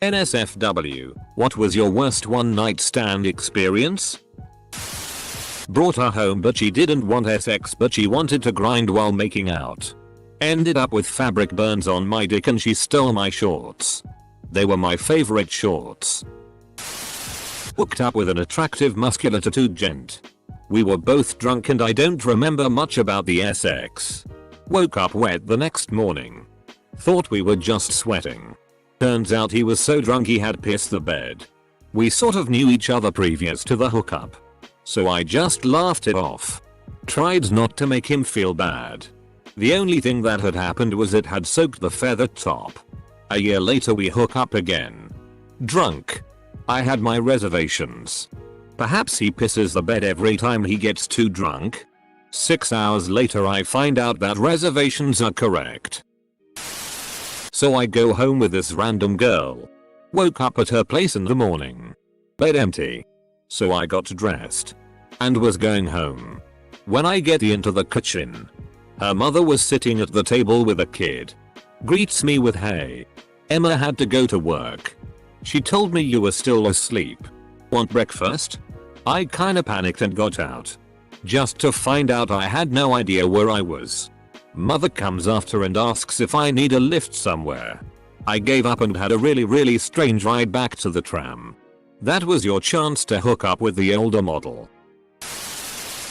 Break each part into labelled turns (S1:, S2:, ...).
S1: NSFW, what was your worst one night stand experience? Brought her home but she didn't want sex but she wanted to grind while making out. Ended up with fabric burns on my dick and she stole my shorts. They were my favorite shorts. Hooked up with an attractive muscular tattooed gent. We were both drunk and I don't remember much about the sex. Woke up wet the next morning. Thought we were just sweating. Turns out he was so drunk he had pissed the bed. We sort of knew each other previous to the hookup. So I just laughed it off. Tried not to make him feel bad. The only thing that had happened was it had soaked the feather top. A year later we hook up again. Drunk. I had my reservations. Perhaps he pisses the bed every time he gets too drunk. 6 hours later I find out that reservations are correct. So I go home with this random girl. Woke up at her place in the morning. Bed empty. So I got dressed. And was going home. When I get into the kitchen. Her mother was sitting at the table with a kid. Greets me with hey. Emma had to go to work. She told me you were still asleep. Want breakfast? I kinda panicked and got out. Just to find out I had no idea where I was. Mother comes after and asks if I need a lift somewhere. I gave up and had a really strange ride back to the tram. That was your chance to hook up with the older model.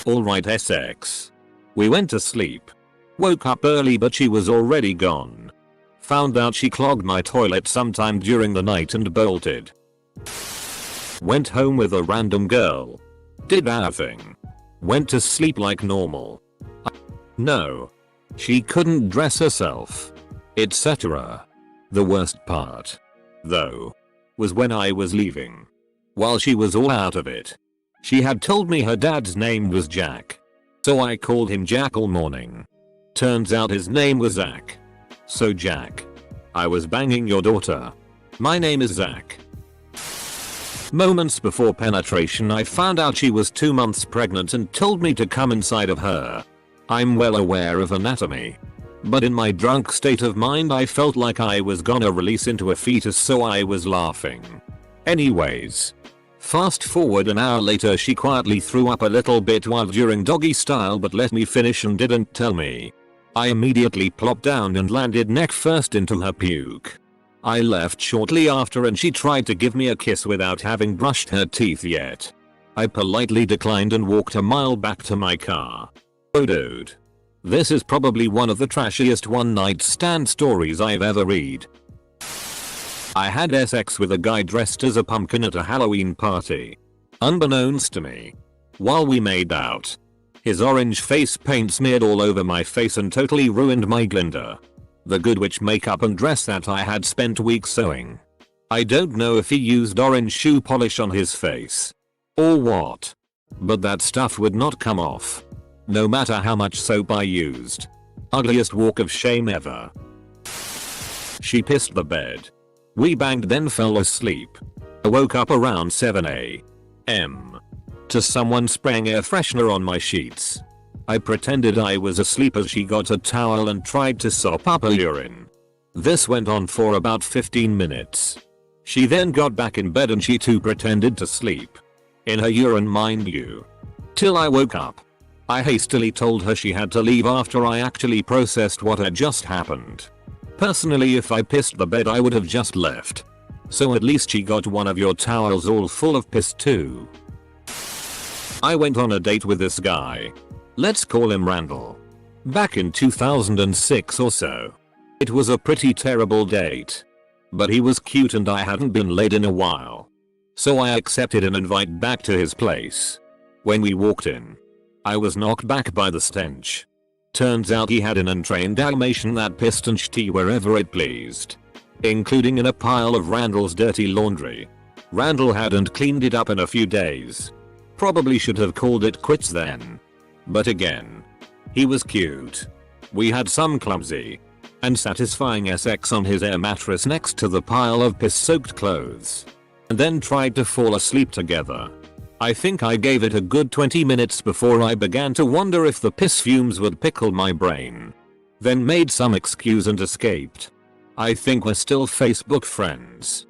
S1: Alright SX. We went to sleep. Woke up early but she was already gone. Found out she clogged my toilet sometime during the night and bolted. Went home with a random girl. Did our thing. Went to sleep like normal. No. She couldn't dress herself. Etc. The worst part, though, was when I was leaving. While she was all out of it. She had told me her dad's name was Jack. So I called him Jack all morning. Turns out his name was Zach. So Jack. I was banging your daughter. My name is Zach. Moments before penetration I found out she was 2 months pregnant and told me to come inside of her. I'm well aware of anatomy. But in my drunk state of mind I felt like I was gonna release into a fetus so I was laughing. Anyways. Fast forward an hour later she quietly threw up a little bit while during doggy style but let me finish and didn't tell me. I immediately plopped down and landed neck first into her puke. I left shortly after and she tried to give me a kiss without having brushed her teeth yet. I politely declined and walked a mile back to my car. Oh dude. This is probably one of the trashiest one night stand stories I've ever read. I had sex with a guy dressed as a pumpkin at a Halloween party. Unbeknownst to me. While we made out. His orange face paint smeared all over my face and totally ruined my Glinda. The good witch makeup and dress that I had spent weeks sewing. I don't know if he used orange shoe polish on his face. Or what. But that stuff would not come off. No matter how much soap I used. Ugliest walk of shame ever. She pissed the bed. We banged then fell asleep. I woke up around 7 a.m. to someone spraying air freshener on my sheets. I pretended I was asleep as she got a towel and tried to sop up her urine. This went on for about 15 minutes. She then got back in bed and she too pretended to sleep. In her urine mind you. Till I woke up. I hastily told her she had to leave after I actually processed what had just happened. Personally if I pissed the bed I would have just left. So at least she got one of your towels all full of piss too. I went on a date with this guy. Let's call him Randall. Back in 2006 or so. It was a pretty terrible date. But he was cute and I hadn't been laid in a while. So I accepted an invite back to his place. When we walked in. I was knocked back by the stench. Turns out he had an untrained Dalmatian that pissed and shitty wherever it pleased. Including in a pile of Randall's dirty laundry. Randall hadn't cleaned it up in a few days. Probably should have called it quits then. But again. He was cute. We had some clumsy and satisfying sex on his air mattress next to the pile of piss-soaked clothes. And then tried to fall asleep together. I think I gave it a good 20 minutes before I began to wonder if the piss fumes would pickle my brain. Then made some excuse and escaped. I think we're still Facebook friends.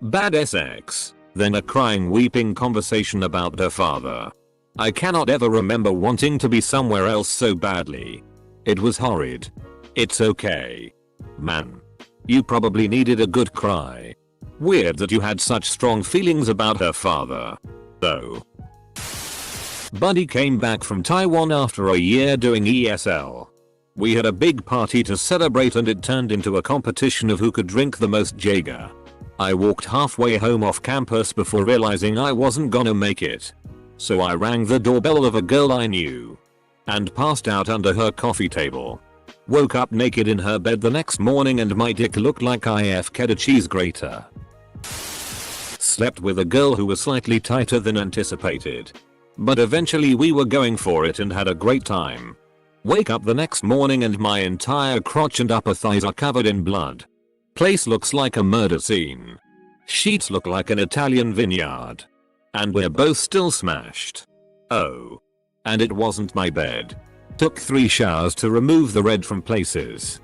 S1: Bad sex. Then a crying weeping conversation about her father. I cannot ever remember wanting to be somewhere else so badly. It was horrid. It's okay. Man. You probably needed a good cry. Weird that you had such strong feelings about her father. Though. Buddy came back from Taiwan after a year doing ESL. We had a big party to celebrate and it turned into a competition of who could drink the most Jaeger. I walked halfway home off campus before realizing I wasn't gonna make it. So I rang the doorbell of a girl I knew. And passed out under her coffee table. Woke up naked in her bed the next morning and my dick looked like IFK'd a cheese grater. Slept with a girl who was slightly tighter than anticipated. But eventually we were going for it and had a great time. Wake up the next morning and my entire crotch and upper thighs are covered in blood. Place looks like a murder scene. Sheets look like an Italian vineyard. And we're both still smashed. Oh. And it wasn't my bed. Took 3 showers to remove the red from places.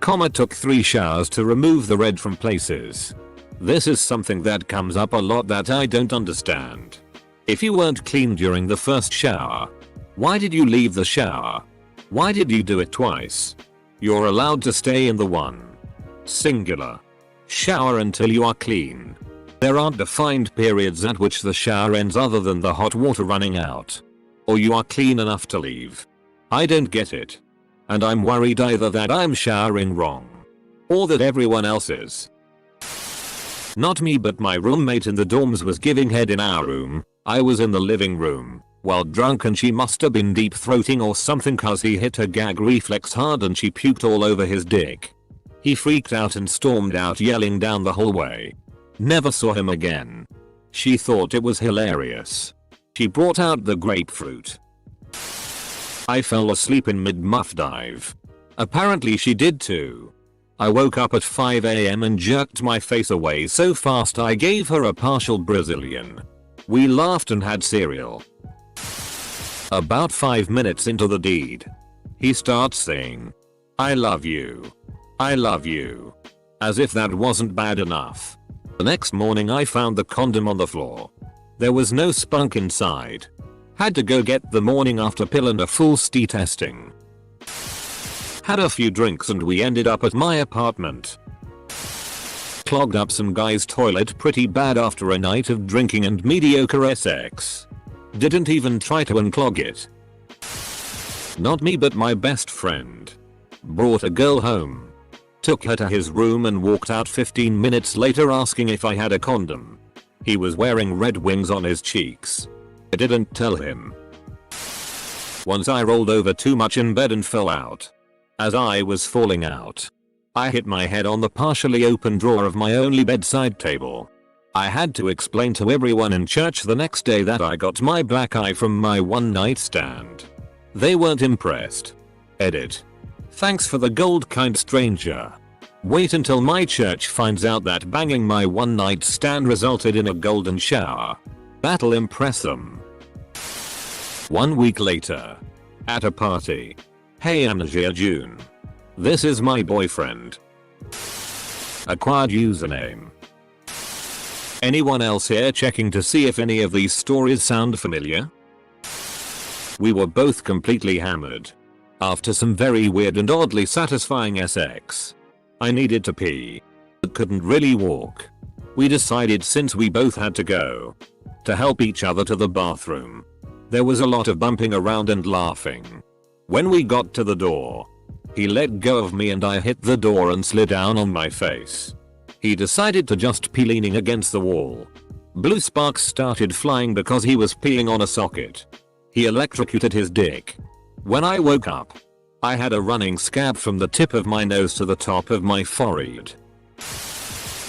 S1: Took 3 showers to remove the red from places. This is something that comes up a lot that I don't understand. If you weren't clean during the first shower, why did you leave the shower? Why did you do it twice? You're allowed to stay in the one. Singular. Shower until you are clean. There aren't defined periods at which the shower ends other than the hot water running out. Or you are clean enough to leave. I don't get it. And I'm worried either that I'm showering wrong. Or that everyone else is. Not me but my roommate in the dorms was giving head in our room. I was in the living room. While drunk and she must have been deep throating or something cause he hit her gag reflex hard and she puked all over his dick. He freaked out and stormed out yelling down the hallway. Never saw him again. She thought it was hilarious. She brought out the grapefruit. I fell asleep in mid-muff dive. Apparently she did too. I woke up at 5 AM and jerked my face away so fast I gave her a partial Brazilian. We laughed and had cereal. About 5 minutes into the deed, he starts saying, "I love you. I love you." As if that wasn't bad enough. The next morning I found the condom on the floor. There was no spunk inside. Had to go get the morning after pill and a full ST testing. Had a few drinks and we ended up at my apartment. Clogged up some guy's toilet pretty bad after a night of drinking and mediocre sex. Didn't even try to unclog it. Not me but my best friend. Brought a girl home. Took her to his room and walked out 15 minutes later asking if I had a condom. He was wearing red wings on his cheeks. I didn't tell him. Once I rolled over too much in bed and fell out. As I was falling out, I hit my head on the partially open drawer of my only bedside table. I had to explain to everyone in church the next day that I got my black eye from my one night stand. They weren't impressed. Edit. Thanks for the gold kind stranger. Wait until my church finds out that banging my one night stand resulted in a golden shower. That'll impress them. 1 week later. At a party. Hey Amnesia June. This is my boyfriend. Acquired username. Anyone else here checking to see if any of these stories sound familiar? We were both completely hammered. After some very weird and oddly satisfying sex. I needed to pee. But couldn't really walk. We decided since we both had to go. To help each other to the bathroom. There was a lot of bumping around and laughing. When we got to the door. He let go of me and I hit the door and slid down on my face. He decided to just pee leaning against the wall. Blue sparks started flying because he was peeing on a socket. He electrocuted his dick. When I woke up, I had a running scab from the tip of my nose to the top of my forehead.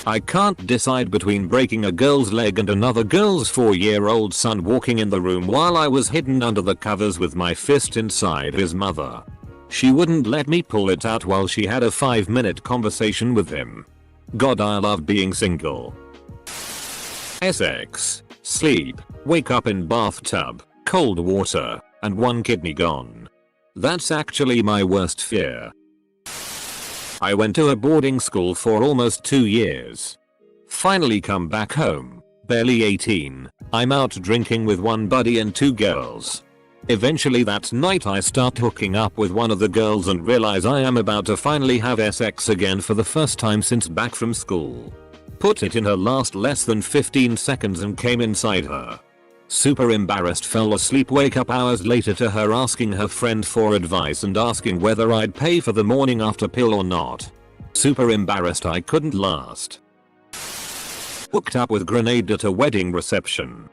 S1: I can't decide between breaking a girl's leg and another girl's 4-year-old son walking in the room while I was hidden under the covers with my fist inside his mother. She wouldn't let me pull it out while she had a 5-minute conversation with him. God, I love being single. Sex, sleep, wake up in bathtub, cold water, and one kidney gone. That's actually my worst fear. I went to a boarding school for almost 2 years. Finally come back home. Barely 18. I'm out drinking with one buddy and 2 girls. Eventually that night I start hooking up with one of the girls and realize I am about to finally have sex again for the first time since back from school. Put it in her last less than 15 seconds and came inside her. Super embarrassed, fell asleep, wake up hours later to her asking her friend for advice and asking whether I'd pay for the morning after pill or not. Super embarrassed, I couldn't last. Hooked up with grenade at a wedding reception.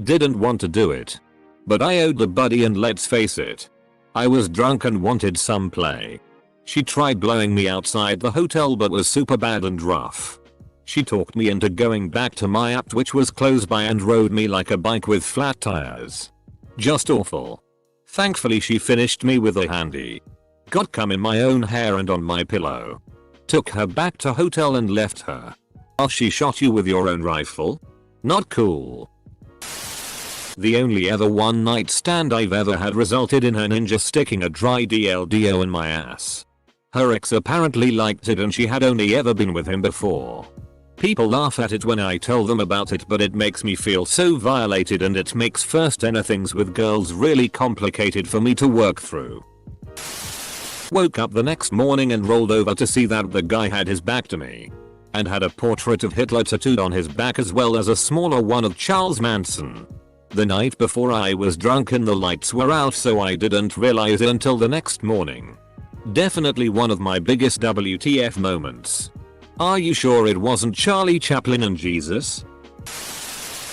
S1: Didn't want to do it. But I owed the buddy and let's face it. I was drunk and wanted some play. She tried blowing me outside the hotel but was super bad and rough. She talked me into going back to my apt which was close by and rode me like a bike with flat tires. Just awful. Thankfully she finished me with a handy. Got cum in my own hair and on my pillow. Took her back to hotel and left her. Oh, she shot you with your own rifle? Not cool. The only other one night stand I've ever had resulted in her ninja sticking a dry DLDO in my ass. Her ex apparently liked it and she had only ever been with him before. People laugh at it when I tell them about it, but it makes me feel so violated and it makes first anythings with girls really complicated for me to work through. Woke up the next morning and rolled over to see that the guy had his back to me. And had a portrait of Hitler tattooed on his back as well as a smaller one of Charles Manson. The night before I was drunk and the lights were out, so I didn't realize it until the next morning. Definitely one of my biggest WTF moments. Are you sure it wasn't Charlie Chaplin and Jesus?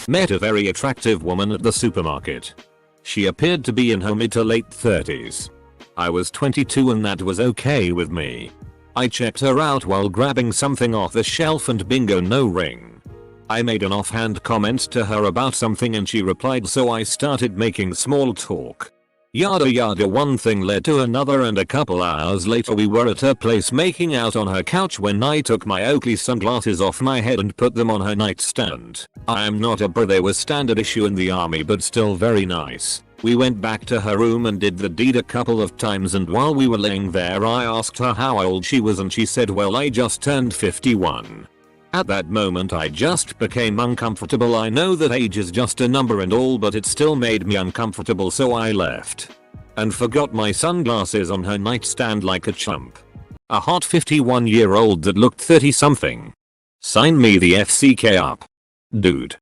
S1: Met a very attractive woman at the supermarket. She appeared to be in her mid to late 30s. I was 22 and that was okay with me. I checked her out while grabbing something off the shelf and bingo, no ring. I made an offhand comment to her about something and she replied, so I started making small talk. Yada yada, one thing led to another and a couple hours later we were at her place making out on her couch when I took my Oakley sunglasses off my head and put them on her nightstand. I am not a bro, they were standard issue in the army but still very nice. We went back to her room and did the deed a couple of times, and while we were laying there I asked her how old she was and she said, well, I just turned 51. At that moment I just became uncomfortable. I know that age is just a number and all, but it still made me uncomfortable, so I left. And forgot my sunglasses on her nightstand like a chump. A hot 51-year-old that looked 30 something. Sign me the FCK up. Dude.